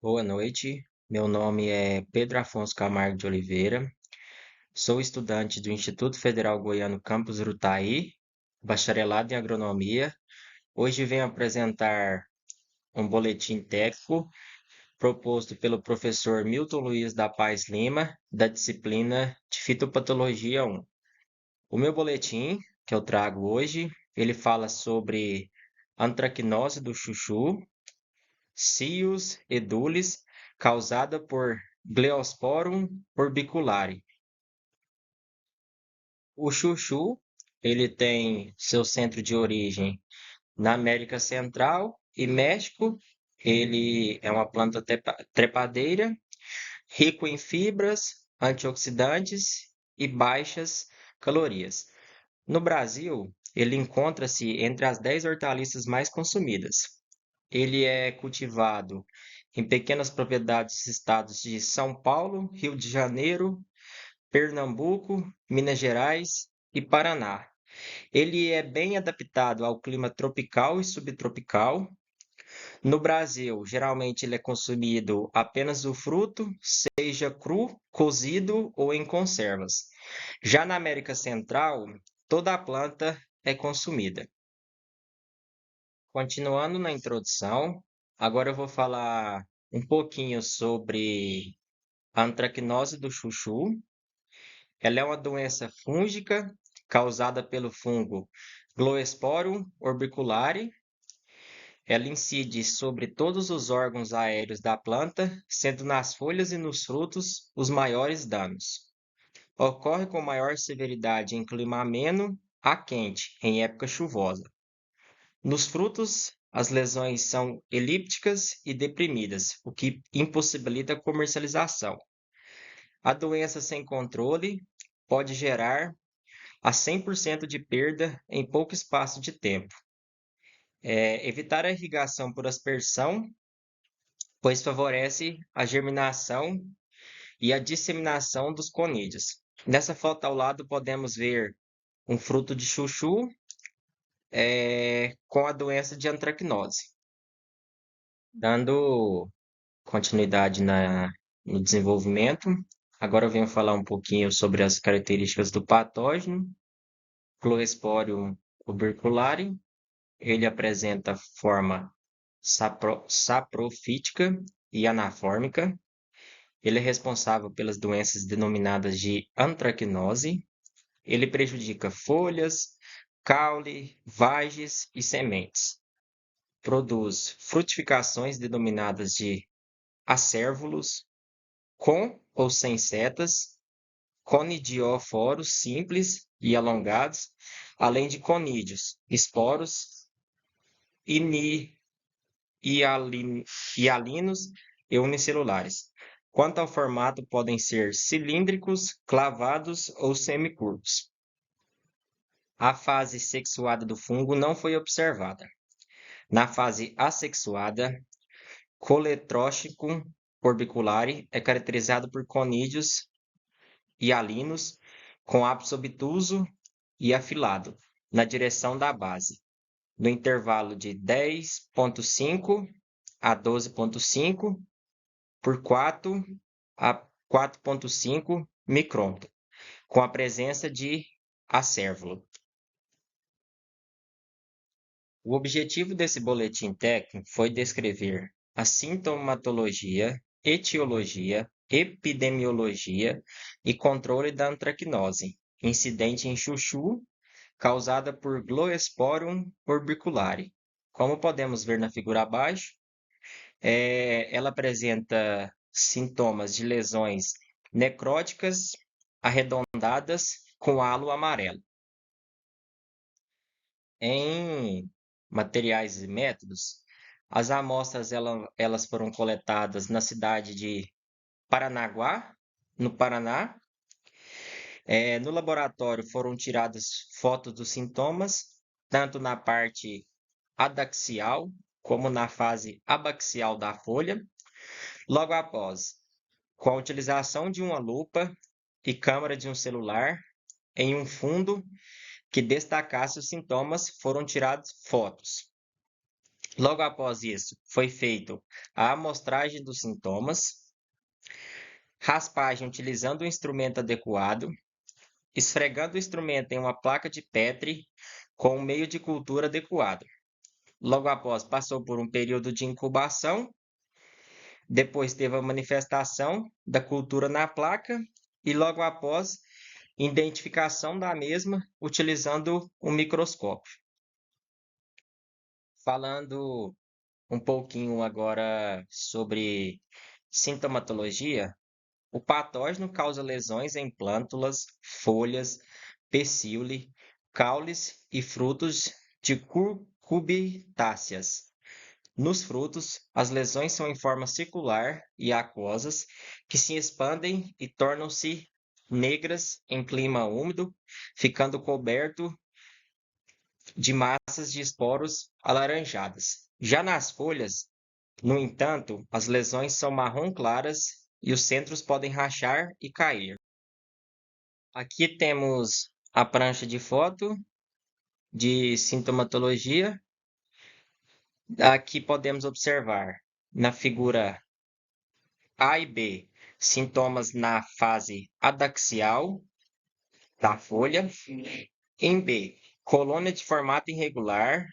Boa noite, meu nome é Pedro Afonso Camargo de Oliveira, sou estudante do Instituto Federal Goiano Campus Urutaí, bacharelado em agronomia. Hoje venho apresentar um boletim técnico proposto pelo professor Milton Luiz da Paz Lima, da disciplina de Fitopatologia 1. O meu boletim, que eu trago hoje, ele fala sobre antracnose do chuchu, Cius edulis, causada por Gliosporum orbiculare. O chuchu, ele tem seu centro de origem na América Central e México. Ele é uma planta trepadeira, rico em fibras, antioxidantes e baixas calorias. No Brasil, ele encontra-se entre as 10 hortaliças mais consumidas. Ele é cultivado em pequenas propriedades dos estados de São Paulo, Rio de Janeiro, Pernambuco, Minas Gerais e Paraná. Ele é bem adaptado ao clima tropical e subtropical. No Brasil, geralmente ele é consumido apenas o fruto, seja cru, cozido ou em conservas. Já na América Central, toda a planta é consumida. Continuando na introdução, agora eu vou falar um pouquinho sobre a antracnose do chuchu. Ela é uma doença fúngica causada pelo fungo Gloesporum orbiculare. Ela incide sobre todos os órgãos aéreos da planta, sendo nas folhas e nos frutos os maiores danos. Ocorre com maior severidade em clima ameno a quente, em época chuvosa. Nos frutos, as lesões são elípticas e deprimidas, o que impossibilita a comercialização. A doença sem controle pode gerar a 100% de perda em pouco espaço de tempo. Evitar a irrigação por aspersão, pois favorece a germinação e a disseminação dos conídeos. Nessa foto ao lado podemos ver um fruto de chuchu com a doença de antracnose. Dando continuidade no desenvolvimento, agora eu venho falar um pouquinho sobre as características do patógeno. Cloesporum uberculare, ele apresenta forma saprofítica e anafórmica. Ele é responsável pelas doenças denominadas de antracnose. Ele prejudica folhas, caule, vagens e sementes. Produz frutificações denominadas de acérvulos, com ou sem setas, conidióforos simples e alongados, além de conídeos, esporos, hialinos e unicelulares. Quanto ao formato, podem ser cilíndricos, clavados ou semicurvos. A fase sexuada do fungo não foi observada. Na fase assexuada, Coletrochicum orbiculare é caracterizado por conídeos hialinos com ápice obtuso e afilado na direção da base, no intervalo de 10,5 a 12,5 por 4 a 4,5 micrômetro, com a presença de acérvulo. O objetivo desse boletim técnico foi descrever a sintomatologia, etiologia, epidemiologia e controle da antracnose, incidente em chuchu, causada por Gloesporum orbiculare. Como podemos ver na figura abaixo, ela apresenta sintomas de lesões necróticas arredondadas com halo amarelo. Em materiais e métodos, as amostras elas foram coletadas na cidade de Paranaguá, no Paraná. No laboratório foram tiradas fotos dos sintomas, tanto na parte adaxial como na fase abaxial da folha. Logo após, com a utilização de uma lupa e câmera de um celular em um fundo que destacasse os sintomas, foram tiradas fotos. Logo após isso, foi feito a amostragem dos sintomas, raspagem utilizando o instrumento adequado, esfregando o instrumento em uma placa de Petri com um meio de cultura adequado. Logo após, passou por um período de incubação, depois teve a manifestação da cultura na placa e logo após, identificação da mesma utilizando o microscópio. Falando um pouquinho agora sobre sintomatologia, o patógeno causa lesões em plântulas, folhas, pecíoli, caules e frutos de cucurbitaceas. Nos frutos, as lesões são em forma circular e aquosas, que se expandem e tornam-se negras em clima úmido, ficando coberto de massas de esporos alaranjadas. Já nas folhas, no entanto, as lesões são marrom claras e os centros podem rachar e cair. Aqui temos a prancha de foto de sintomatologia. Aqui podemos observar na figura A e B sintomas na fase adaxial da folha. Em B, colônia de formato irregular,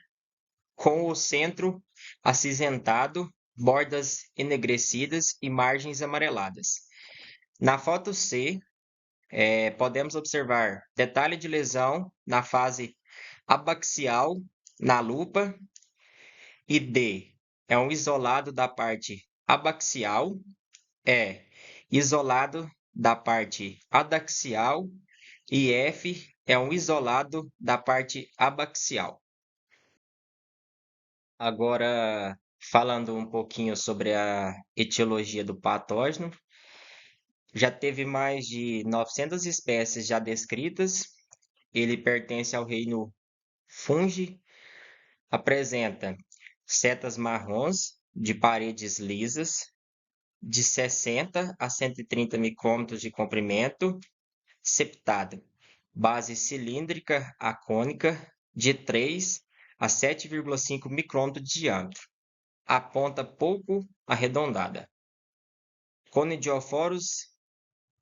com o centro acinzentado, bordas enegrecidas e margens amareladas. Na foto C, podemos observar detalhe de lesão na fase abaxial na lupa. E D é um isolado da parte abaxial, E isolado da parte adaxial e F é um isolado da parte abaxial. Agora, falando um pouquinho sobre a etiologia do patógeno, já teve mais de 900 espécies já descritas. Ele pertence ao reino Fungi, apresenta setas marrons de paredes lisas, de 60 a 130 micrômetros de comprimento, septada, base cilíndrica a cônica, de 3 a 7,5 micrômetros de diâmetro, a ponta pouco arredondada. Conidioforos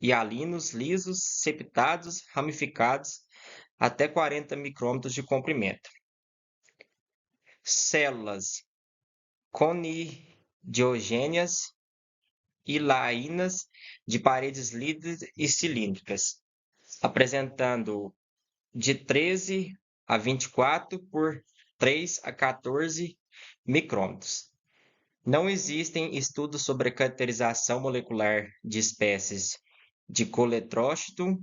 hialinos lisos, septados, ramificados, até 40 micrômetros de comprimento. Células conidiogêneas e laínas de paredes líquidas e cilíndricas, apresentando de 13 a 24 por 3 a 14 micrômetros. Não existem estudos sobre a caracterização molecular de espécies de coletrócito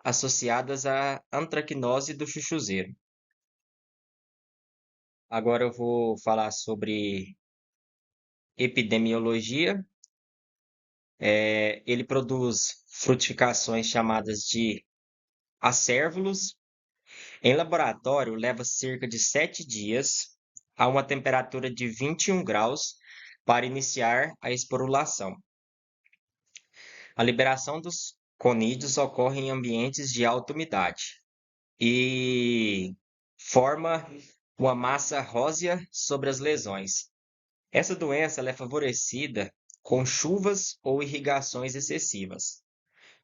associadas à antracnose do chuchuzeiro. Agora eu vou falar sobre epidemiologia. Ele produz frutificações chamadas de acérvulos. Em laboratório, leva cerca de 7 dias a uma temperatura de 21 graus para iniciar a esporulação. A liberação dos conídeos ocorre em ambientes de alta umidade e forma uma massa rósea sobre as lesões. Essa doença é favorecida com chuvas ou irrigações excessivas.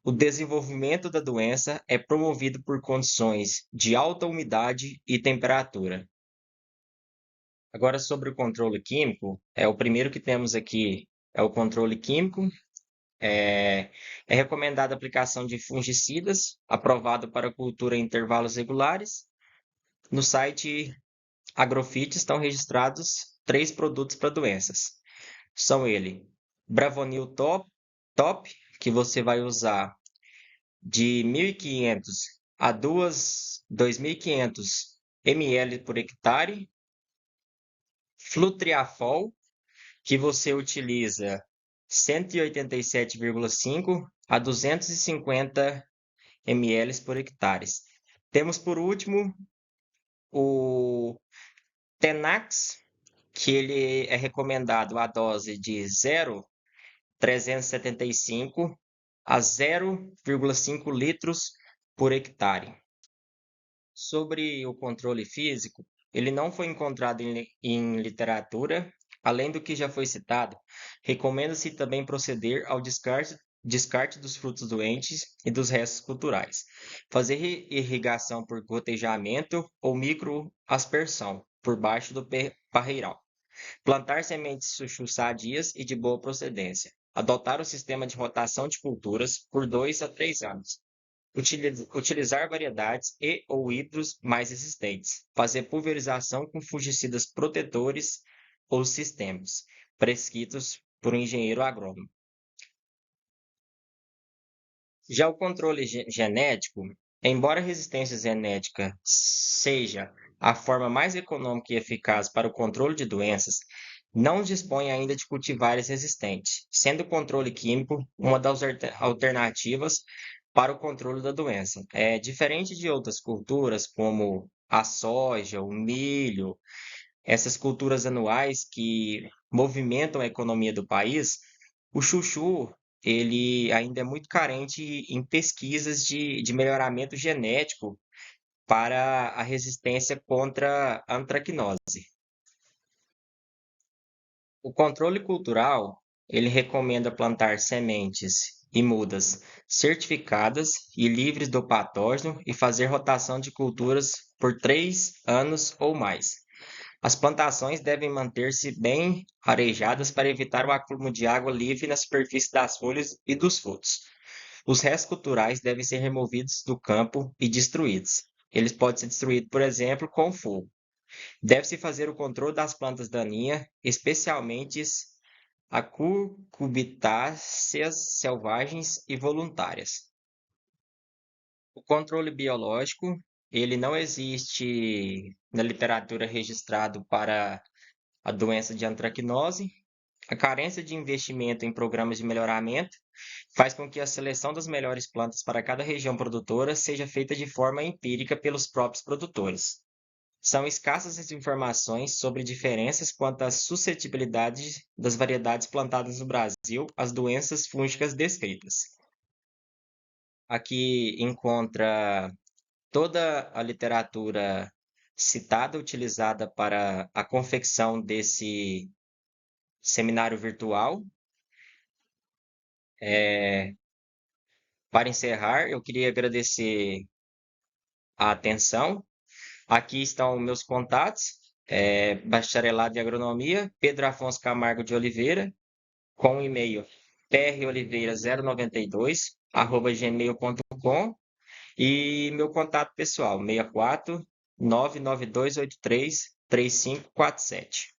O desenvolvimento da doença é promovido por condições de alta umidade e temperatura. Agora, sobre o controle químico, o primeiro que temos aqui é o controle químico. É recomendada a aplicação de fungicidas, aprovado para cultura em intervalos regulares. No site Agrofit estão registrados 3 produtos para doenças. São ele, Bravonil Top, que você vai usar de 1.500 a 2.500 ml por hectare. Flutriafol, que você utiliza 187,5 a 250 ml por hectare. Temos por último o Tenax, que ele é recomendado a dose de 0,375 a 0,5 litros por hectare. Sobre o controle físico, Ele não foi encontrado em literatura. Além do que já foi citado, recomenda-se também proceder ao descarte dos frutos doentes e dos restos culturais. Fazer irrigação por gotejamento ou microaspersão por baixo do parreiral. Plantar sementes chuchu sadias e de boa procedência. Adotar o sistema de rotação de culturas por 2 a 3 anos. Utilizar variedades e ou híbridos mais resistentes. Fazer pulverização com fungicidas protetores ou sistemas prescritos por um engenheiro agrônomo. Já o controle genético, embora a resistência genética seja a forma mais econômica e eficaz para o controle de doenças, não dispõe ainda de cultivares resistentes, sendo o controle químico uma das alternativas para o controle da doença. É diferente de outras culturas, como a soja, o milho, essas culturas anuais que movimentam a economia do país, o chuchu ele ainda é muito carente em pesquisas de melhoramento genético para a resistência contra a antracnose. O controle cultural, ele recomenda plantar sementes e mudas certificadas e livres do patógeno e fazer rotação de culturas por 3 anos ou mais. As plantações devem manter-se bem arejadas para evitar o acúmulo de água livre na superfície das folhas e dos frutos. Os restos culturais devem ser removidos do campo e destruídos. Eles podem ser destruídos, por exemplo, com fogo. Deve-se fazer o controle das plantas daninhas, especialmente a cucurbitáceas selvagens e voluntárias. O controle biológico, ele não existe na literatura registrado para a doença de antracnose. A carência de investimento em programas de melhoramento faz com que a seleção das melhores plantas para cada região produtora seja feita de forma empírica pelos próprios produtores. São escassas as informações sobre diferenças quanto à suscetibilidade das variedades plantadas no Brasil às doenças fúngicas descritas. Aqui encontra toda a literatura citada utilizada para a confecção desse seminário virtual. Para encerrar, eu queria agradecer a atenção. Aqui estão meus contatos. Bacharelado em Agronomia, Pedro Afonso Camargo de Oliveira, com o e-mail proliveira092@gmail.com e meu contato pessoal 64 99283 3547.